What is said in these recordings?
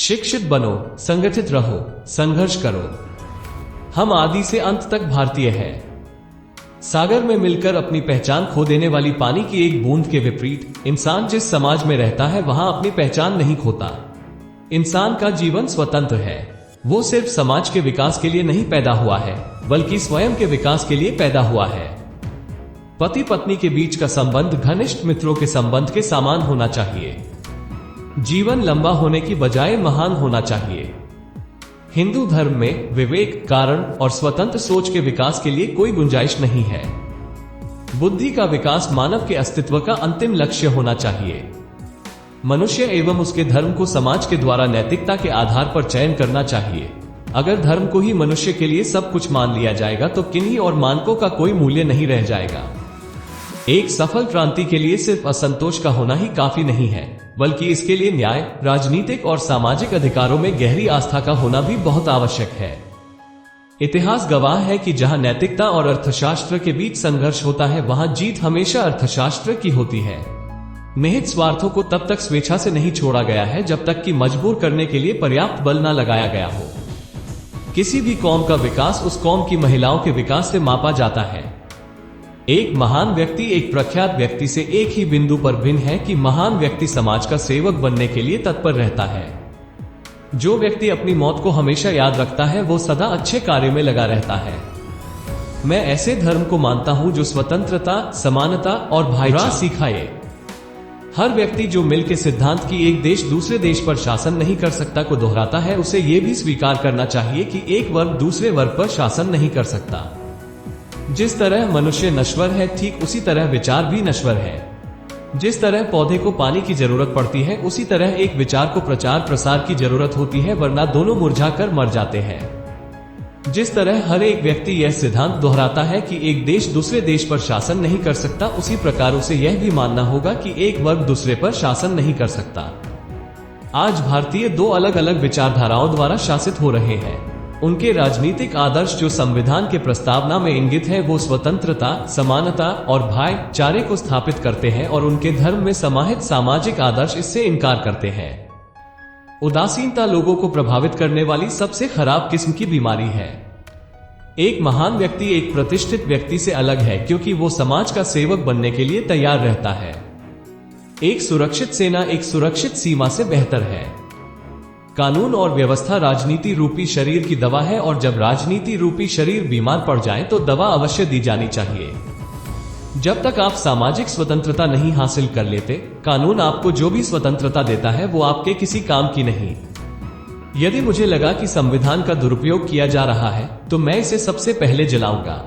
शिक्षित बनो, संगठित रहो, संघर्ष करो। हम आदि से अंत तक भारतीय हैं। सागर में मिलकर अपनी पहचान खो देने वाली पानी की एक बूंद के विपरीत, इंसान जिस समाज में रहता है वहां अपनी पहचान नहीं खोता। इंसान का जीवन स्वतंत्र है। वो सिर्फ समाज के विकास के लिए नहीं पैदा हुआ है, बल्कि स्वयं के विकास के लिए पैदा हुआ है। पति पत्नी के बीच का संबंध घनिष्ठ मित्रों के संबंध के समान होना चाहिए। जीवन लंबा होने की बजाय महान होना चाहिए। हिंदू धर्म में विवेक, कारण और स्वतंत्र सोच के विकास के लिए कोई गुंजाइश नहीं है। बुद्धि का विकास मानव के अस्तित्व का अंतिम लक्ष्य होना चाहिए। मनुष्य एवं उसके धर्म को समाज के द्वारा नैतिकता के आधार पर चयन करना चाहिए। अगर धर्म को ही मनुष्य के लिए सब कुछ मान लिया जाएगा तो किन्हीं और मानकों का कोई मूल्य नहीं रह जाएगा। एक सफल क्रांति के लिए सिर्फ असंतोष का होना ही काफी नहीं है, बल्कि इसके लिए न्याय, राजनीतिक और सामाजिक अधिकारों में गहरी आस्था का होना भी बहुत आवश्यक है। इतिहास गवाह है कि जहां नैतिकता और अर्थशास्त्र के बीच संघर्ष होता है, वहां जीत हमेशा अर्थशास्त्र की होती है। निहित स्वार्थों को तब तक स्वेच्छा से नहीं छोड़ा गया है जब तक कि मजबूर करने के लिए पर्याप्त बल न लगाया गया हो। किसी भी कौम का विकास उस कौम की महिलाओं के विकास से मापा जाता है। एक महान व्यक्ति एक प्रख्यात व्यक्ति से एक ही बिंदु पर भिन्न है कि महान व्यक्ति समाज का सेवक बनने के लिए तत्पर रहता है। जो व्यक्ति अपनी मौत को हमेशा याद रखता है वो सदा अच्छे कार्य में लगा रहता है। मैं ऐसे धर्म को मानता हूं जो स्वतंत्रता, समानता और भाईचारा सिखाए। हर व्यक्ति जो मिल के सिद्धांत की एक देश दूसरे देश पर शासन नहीं कर सकता को दोहराता है, उसे यह भी स्वीकार करना चाहिए कि एक वर्ग दूसरे वर्ग पर शासन नहीं कर सकता। जिस तरह मनुष्य नश्वर है, ठीक उसी तरह विचार भी नश्वर है। जिस तरह पौधे को पानी की जरूरत पड़ती है, उसी तरह एक विचार को प्रचार प्रसार की जरूरत होती है, वरना दोनों मुरझाकर मर जाते हैं। जिस तरह हर एक व्यक्ति यह सिद्धांत दोहराता है कि एक देश दूसरे देश पर शासन नहीं कर सकता, उसी प्रकार उसे यह भी मानना होगा कि एक वर्ग दूसरे पर शासन नहीं कर सकता। आज भारतीय दो अलग अलग विचारधाराओं द्वारा शासित हो रहे हैं। उनके राजनीतिक आदर्श जो संविधान के प्रस्तावना में इंगित है, वो स्वतंत्रता, समानता और भाईचारे को स्थापित करते हैं, और उनके धर्म में समाहित सामाजिक आदर्श इससे इनकार करते हैं। उदासीनता लोगों को प्रभावित करने वाली सबसे खराब किस्म की बीमारी है। एक महान व्यक्ति एक प्रतिष्ठित व्यक्ति से अलग है क्योंकि वो समाज का सेवक बनने के लिए तैयार रहता है। एक सुरक्षित सेना एक सुरक्षित सीमा से बेहतर है। कानून और व्यवस्था राजनीति रूपी शरीर की दवा है, और जब राजनीति रूपी शरीर बीमार पड़ जाए तो दवा अवश्य दी जानी चाहिए। जब तक आप सामाजिक स्वतंत्रता नहीं हासिल कर लेते, कानून आपको जो भी स्वतंत्रता देता है वो आपके किसी काम की नहीं। यदि मुझे लगा कि संविधान का दुरुपयोग किया जा रहा है तो मैं इसे सबसे पहले जलाऊंगा।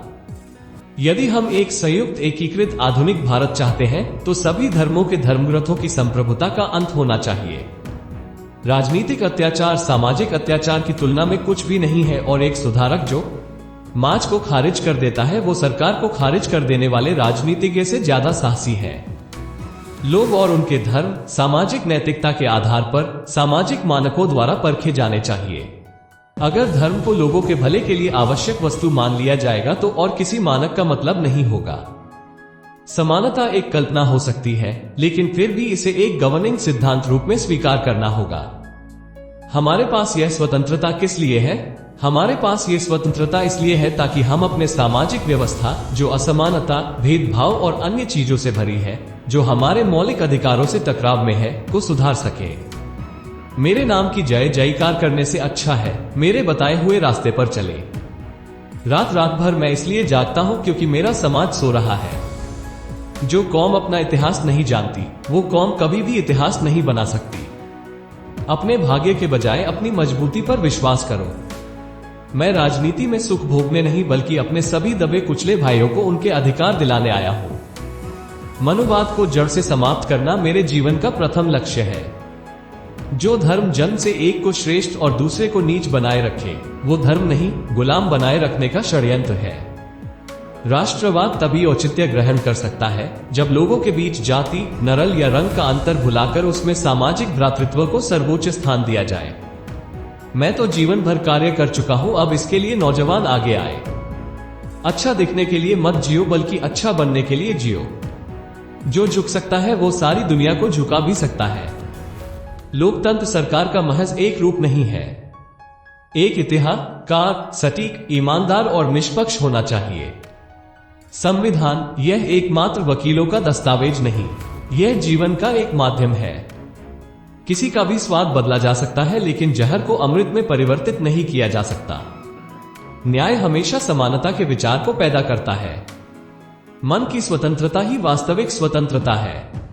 यदि हम एक संयुक्त एकीकृत आधुनिक भारत चाहते हैं तो सभी धर्मों के धर्मग्रंथों की संप्रभुता का अंत होना चाहिए। राजनीतिक अत्याचार सामाजिक अत्याचार की तुलना में कुछ भी नहीं है, और एक सुधारक जो समाज को खारिज कर देता है वो सरकार को खारिज कर देने वाले राजनीतिज्ञ से ज्यादा साहसी है। लोग और उनके धर्म सामाजिक नैतिकता के आधार पर सामाजिक मानकों द्वारा परखे जाने चाहिए। अगर धर्म को लोगों के भले के लिए आवश्यक वस्तु मान लिया जाएगा तो और किसी मानक का मतलब नहीं होगा। समानता एक कल्पना हो सकती है, लेकिन फिर भी इसे एक गवर्निंग सिद्धांत रूप में स्वीकार करना होगा। हमारे पास यह स्वतंत्रता किस लिए है? हमारे पास ये स्वतंत्रता इसलिए है ताकि हम अपने सामाजिक व्यवस्था, जो असमानता, भेदभाव और अन्य चीजों से भरी है, जो हमारे मौलिक अधिकारों से टकराव में है, को सुधार सके। मेरे नाम की जय जयकार करने से अच्छा है मेरे बताए हुए रास्ते पर चले। रात रात भर मैं इसलिए जागता हूं क्योंकि मेरा समाज सो रहा है। जो कौम अपना इतिहास नहीं जानती, वो कौम कभी भी इतिहास नहीं बना सकती। अपने भाग्य के बजाय अपनी मजबूती पर विश्वास करो। मैं राजनीति में सुख भोगने नहीं, बल्कि अपने सभी दबे कुचले भाइयों को उनके अधिकार दिलाने आया हूं। मनुवाद को जड़ से समाप्त करना मेरे जीवन का प्रथम लक्ष्य है। जो धर्म जन्म से एक को श्रेष्ठ और दूसरे को नीच बनाए रखे, वो धर्म नहीं, गुलाम बनाए रखने का षड्यंत्र है। राष्ट्रवाद तभी औचित्य ग्रहण कर सकता है जब लोगों के बीच जाति, नस्ल या रंग का अंतर भुलाकर उसमें सामाजिक भ्रातृत्व को सर्वोच्च स्थान दिया जाए। मैं तो जीवन भर कार्य कर चुका हूं, अब इसके लिए नौजवान आगे आए। अच्छा दिखने के लिए मत जियो, बल्कि अच्छा बनने के लिए जियो। जो झुक सकता है वो सारी दुनिया को झुका भी सकता है। लोकतंत्र सरकार का महज एक रूप नहीं है। एक इतिहासकार, सटीक, ईमानदार और निष्पक्ष होना चाहिए। संविधान यह एकमात्र वकीलों का दस्तावेज नहीं, यह जीवन का एक माध्यम है। किसी का भी स्वाद बदला जा सकता है, लेकिन जहर को अमृत में परिवर्तित नहीं किया जा सकता। न्याय हमेशा समानता के विचार को पैदा करता है। मन की स्वतंत्रता ही वास्तविक स्वतंत्रता है।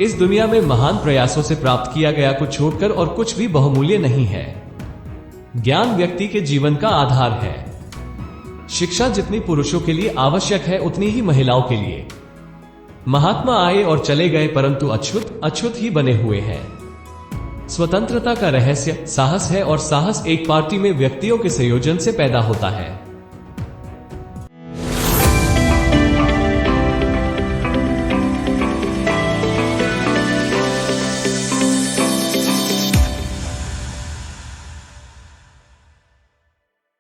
इस दुनिया में महान प्रयासों से प्राप्त किया गया कुछ छोड़कर और कुछ भी बहुमूल्य नहीं है। ज्ञान व्यक्ति के जीवन का आधार है। शिक्षा जितनी पुरुषों के लिए आवश्यक है, उतनी ही महिलाओं के लिए। महात्मा आए और चले गए, परंतु अछूत ही बने हुए हैं। स्वतंत्रता का रहस्य साहस है, और साहस एक पार्टी में व्यक्तियों के संयोजन से पैदा होता है।